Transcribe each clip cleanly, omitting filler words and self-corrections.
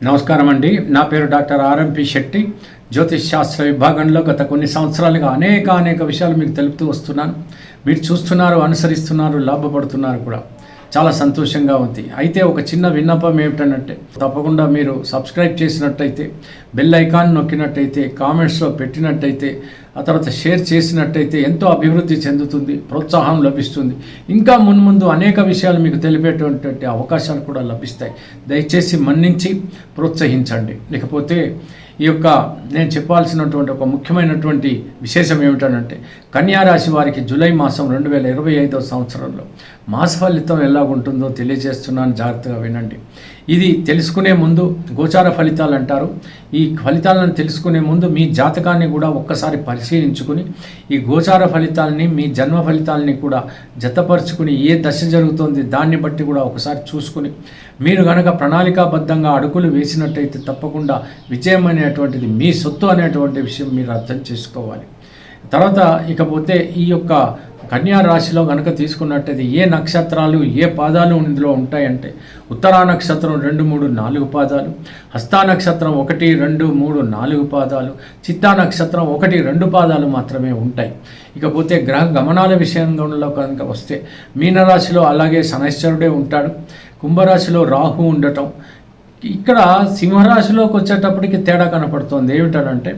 నమస్కారం అండి. నా పేరు డాక్టర్ ఆర్ఎంపి శెట్టి. జ్యోతిష్ శాస్త్ర విభాగంలో గత కొన్ని సంవత్సరాలుగా అనేక విషయాలు మీకు తెలుపుతూ వస్తున్నాను. మీరు చూస్తున్నారు, అనుసరిస్తున్నారు, లాభపడుతున్నారు కూడా. చాలా సంతోషంగా ఉంది. అయితే ఒక చిన్న విన్నపం ఏమిటంటే, తప్పకుండా మీరు సబ్స్క్రైబ్ చేసినట్టయితే, బెల్ ఐకాన్ నొక్కినట్టయితే, కామెంట్స్లో పెట్టినట్టయితే, ఆ తర్వాత షేర్ చేసినట్టయితే ఎంతో అభివృద్ధి చెందుతుంది, ప్రోత్సాహం లభిస్తుంది. ఇంకా మున్ముందు అనేక విషయాలు మీకు తెలిపేటువంటి అవకాశాలు కూడా లభిస్తాయి. దయచేసి మన్నించి ప్రోత్సహించండి. లేకపోతే ఈ యొక్క నేను చెప్పాల్సినటువంటి ఒక ముఖ్యమైనటువంటి విశేషం ఏమిటంటే, కన్యారాశి వారికి జూలై మాసం 2025 సంవత్సరంలో మాస ఫలితం ఎలా ఉంటుందో తెలియజేస్తున్నాను. జాగ్రత్తగా వినండి. ఇది తెలుసుకునే ముందు గోచార ఫలితాలు అంటారు. ఈ ఫలితాలను తెలుసుకునే ముందు మీ జాతకాన్ని కూడా ఒక్కసారి పరిశీలించుకుని, ఈ గోచార ఫలితాలని మీ జన్మ ఫలితాలని కూడా జతపరుచుకుని, ఏ దశ జరుగుతోంది దాన్ని బట్టి కూడా ఒకసారి చూసుకుని, మీరు కనుక ప్రణాళికాబద్ధంగా అడుగులు వేసినట్టయితే తప్పకుండా విజయం అనేటువంటిది మీ సొత్తు అనేటువంటి విషయం మీరు అర్థం చేసుకోవాలి. తర్వాత ఇకపోతే ఈ యొక్క కన్యా రాశిలో కనుక తీసుకున్నట్టయితే ఏ నక్షత్రాలు ఏ పాదాలు ఇందులో ఉంటాయంటే, ఉత్తరా నక్షత్రం 2, 3, 4 పాదాలు, హస్తా నక్షత్రం 1, 2, 3, 4 పాదాలు, చిత్తా నక్షత్రం 1, 2 పాదాలు మాత్రమే ఉంటాయి. ఇకపోతే గ్రహ గమనాల విషయంలో కనుక వస్తే, మీనరాశిలో అలాగే శనైశ్వరుడే ఉంటాడు. కుంభరాశిలో రాహు ఉండటం. ఇక్కడ సింహరాశిలోకి వచ్చేటప్పటికి తేడా కనపడుతోంది. ఏమిటంటే,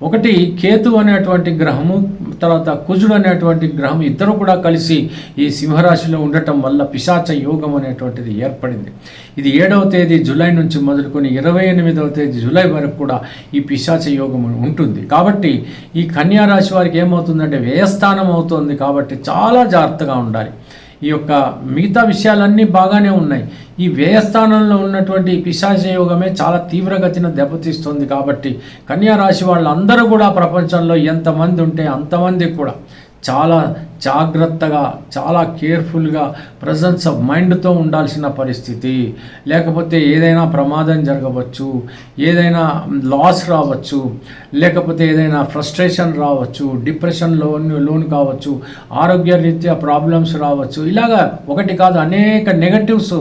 ఒకటి కేతు అనేటువంటి గ్రహము, తర్వాత కుజుడు అనేటువంటి గ్రహం, ఇద్దరు కూడా కలిసి ఈ సింహరాశిలో ఉండటం వల్ల పిశాచ యోగం అనేటువంటిది ఏర్పడింది. ఇది 7వ తేదీ జూలై నుంచి మొదలుకొని 28వ తేదీ జూలై వరకు కూడా ఈ పిశాచ యోగం ఉంటుంది. కాబట్టి ఈ కన్యా రాశి వారికి ఏమవుతుందంటే వ్యయస్థానం అవుతుంది. కాబట్టి చాలా జాగ్రత్తగా ఉండాలి. ఈ యొక్క మిగతా విషయాలన్నీ బాగానే ఉన్నాయి. ఈ వ్యయస్థానంలో ఉన్నటువంటి పిశాచ యోగమే చాలా తీవ్రగతిన దెబ్బతీస్తుంది. కాబట్టి కన్యా రాశి వాళ్ళందరూ కూడా ప్రపంచంలో ఎంతమంది ఉంటే అంతమంది కూడా చాలా జాగ్రత్తగా, చాలా కేర్ఫుల్గా, ప్రజెన్స్ ఆఫ్ మైండ్తో ఉండాల్సిన పరిస్థితి. లేకపోతే ఏదైనా ప్రమాదం జరగవచ్చు, ఏదైనా లాస్ రావచ్చు, లేకపోతే ఏదైనా ఫ్రస్ట్రేషన్ రావచ్చు, డిప్రెషన్లో లోన్ కావచ్చు, ఆరోగ్యరీత్యా ప్రాబ్లమ్స్ రావచ్చు. ఇలాగా ఒకటి కాదు, అనేక నెగటివ్స్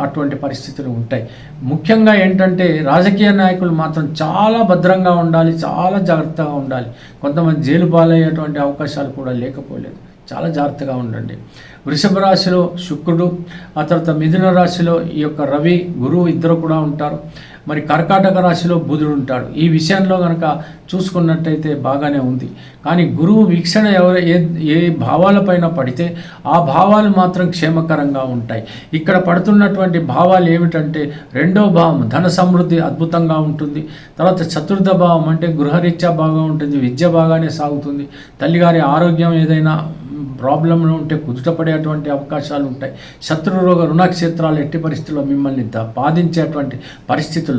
అటువంటి పరిస్థితులు ఉంటాయి. ముఖ్యంగా ఏంటంటే రాజకీయ నాయకులు మాత్రం చాలా భద్రంగా ఉండాలి, చాలా జాగ్రత్తగా ఉండాలి. కొంతమంది జైలు పాలయ్యేటువంటి అవకాశాలు కూడా లేకపోలేదు. చాలా జాగ్రత్తగా ఉండండి. వృషభ రాశిలో శుక్రుడు, ఆ తర్వాత మిథున రాశిలో ఈ యొక్క రవి, గురువు ఇద్దరు కూడా ఉంటారు. మరి కర్కాటక రాశిలో బుధుడు ఉంటాడు. ఈ విషయంలో కనుక చూసుకున్నట్టయితే బాగానే ఉంది. కానీ గురువు వీక్షణ ఏ భావాలపైన పడితే ఆ భావాలు మాత్రం క్షేమకరంగా ఉంటాయి. ఇక్కడ పడుతున్నటువంటి భావాలు ఏమిటంటే, 2వ భావం ధన సమృద్ధి అద్భుతంగా ఉంటుంది. తర్వాత చతుర్థ భావం అంటే గృహరీత్యా బాగా ఉంటుంది, విద్య బాగానే సాగుతుంది. తల్లిగారి ఆరోగ్యం ఏదైనా ప్రాబ్లంలో ఉంటే కుదుటపడేటువంటి అవకాశాలు ఉంటాయి. శత్రురోగ రుణక్షేత్రాలు ఎట్టి పరిస్థితుల్లో మిమ్మల్ని బాధించేటువంటి పరిస్థితులు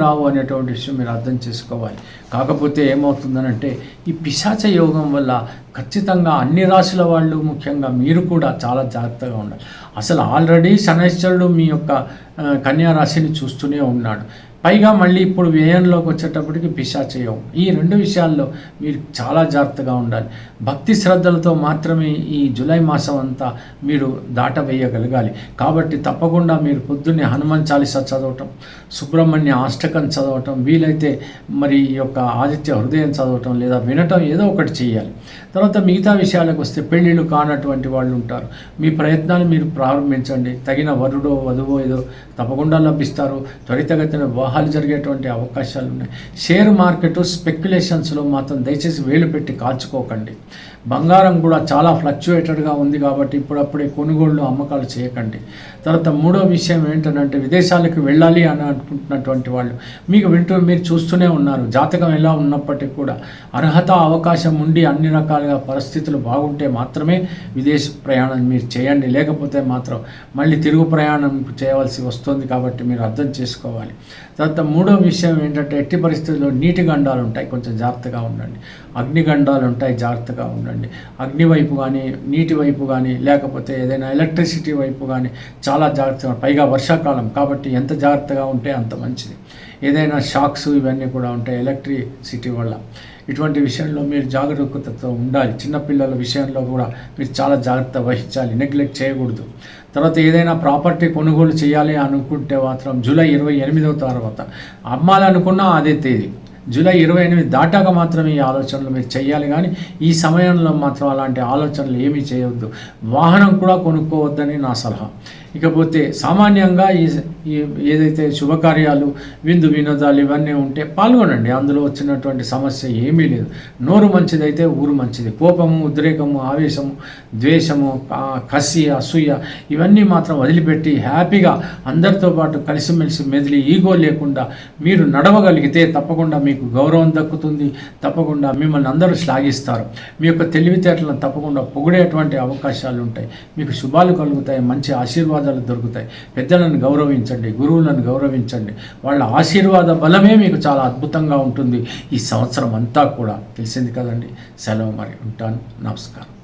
రావు అనేటువంటి విషయం మీరు అర్థం చేసుకోవాలి. కాకపోతే ఏమవుతుందనంటే, ఈ పిశాచ యోగం వల్ల ఖచ్చితంగా అన్ని రాశుల వాళ్ళు, ముఖ్యంగా మీరు కూడా చాలా జాగ్రత్తగా ఉండాలి. అసలు ఆల్రెడీ శనైశ్వరుడు మీ యొక్క కన్యా రాశిని చూస్తూనే ఉన్నాడు. పైగా మళ్ళీ ఇప్పుడు వ్యయంలోకి వచ్చేటప్పటికి పిశాచ యోగం. ఈ 2 విషయాల్లో మీరు చాలా జాగ్రత్తగా ఉండాలి. భక్తి శ్రద్ధలతో మాత్రమే ఈ జూలై మాసం అంతా మీరు దాటవేయగలగాలి. కాబట్టి తప్పకుండా మీరు పొద్దున్నే హనుమాన్ చాలీసా చదవటం, సుబ్రహ్మణ్య అష్టకం చదవటం, వీలైతే మరి ఈ యొక్క ఆదిత్య హృదయం చదవటం లేదా వినటం ఏదో ఒకటి చేయాలి. తర్వాత మిగతా విషయాలకు వస్తే, పెళ్ళిళ్ళు కానటువంటి వాళ్ళు ఉంటారు. మీ ప్రయత్నాలు మీరు ప్రారంభించండి. తగిన వరుడో వధువో ఏదో తప్పకుండా లభిస్తారు. త్వరితగతిన వివాహాలు జరిగేటువంటి అవకాశాలు ఉన్నాయి. షేర్ మార్కెట్ స్పెక్యులేషన్స్లో మాత్రం దయచేసి వేలు పెట్టి కాల్చుకోకండి. బంగారం కూడా చాలా ఫ్లక్చువేటెడ్గా ఉంది. కాబట్టి ఇప్పుడప్పుడే కొనుగోళ్ళు అమ్మకాలు చేయకండి. తర్వాత 3వ విషయం ఏంటంటే, విదేశాలకు వెళ్ళాలి అని అనుకుంటున్నటువంటి వాళ్ళు మీరు చూస్తూనే ఉన్నారు. జాతకం ఎలా ఉన్నప్పటికీ కూడా అర్హత, అవకాశం ఉండి అన్ని రకాలుగా పరిస్థితులు బాగుంటే మాత్రమే విదేశ ప్రయాణం మీరు చేయండి. లేకపోతే మాత్రం మళ్ళీ తిరుగు ప్రయాణం చేయవలసి వస్తుంది. కాబట్టి మీరు అర్థం చేసుకోవాలి. తర్వాత 3వ విషయం ఏంటంటే, ఎట్టి పరిస్థితుల్లో నీటి గండాలు ఉంటాయి, కొంచెం జాగ్రత్తగా ఉండండి. అగ్నిగండాలు ఉంటాయి, జాగ్రత్తగా ఉండండి. అగ్ని వైపు కానీ, నీటి వైపు కానీ, లేకపోతే ఏదైనా ఎలక్ట్రిసిటీ వైపు కానీ చాలా జాగ్రత్తగా. పైగా వర్షాకాలం కాబట్టి ఎంత జాగ్రత్తగా ఉంటే అంత మంచిది. ఏదైనా షాక్స్ ఇవన్నీ కూడా ఉంటాయి ఎలక్ట్రిసిటీ వల్ల. ఇటువంటి విషయంలో మీరు జాగరూకతతో ఉండాలి. చిన్నపిల్లల విషయంలో కూడా మీరు చాలా జాగ్రత్త వహించాలి, నెగ్లెక్ట్ చేయకూడదు. తర్వాత ఏదైనా ప్రాపర్టీ కొనుగోలు చేయాలి అనుకుంటే మాత్రం జూలై 28వ తర్వాత అమ్మాలనుకున్నా అదే తేదీ, జూలై 28 దాటాక మాత్రమే ఈ ఆలోచనలు మీరు చేయాలి. కానీ ఈ సమయంలో మాత్రం అలాంటి ఆలోచనలు ఏమీ చేయవద్దు. వాహనం కూడా కొనుక్కోవద్దని నా సలహా. ఇకపోతే సామాన్యంగా ఏదైతే శుభకార్యాలు, విందు వినోదాలు ఇవన్నీ ఉంటే పాల్గొనండి, అందులో వచ్చినటువంటి సమస్య ఏమీ లేదు. నోరు మంచిదైతే ఊరు మంచిది. కోపము, ఉద్రేకము, ఆవేశము, ద్వేషము, కసి, అసూయ ఇవన్నీ మాత్రం వదిలిపెట్టి హ్యాపీగా అందరితో పాటు కలిసిమెలిసి మెదిలి ఈగో లేకుండా మీరు నడవగలిగితే తప్పకుండా మీకు గౌరవం దక్కుతుంది. తప్పకుండా మిమ్మల్ని అందరూ శ్లాఘిస్తారు. మీ యొక్క తెలివితేటలను తప్పకుండా పొగిడేటువంటి అవకాశాలు ఉంటాయి. మీకు శుభాలు కలుగుతాయి, మంచి ఆశీర్వాదాలు దొరుకుతాయి. పెద్దలను గౌరవించండి, గురువులను గౌరవించండి. వాళ్ళ ఆశీర్వాద బలమే మీకు చాలా అద్భుతంగా ఉంటుంది ఈ సంవత్సరం అంతా కూడా. తెలిసింది కదండి. సెలవు మరి, ఉంటాను. నమస్కారం.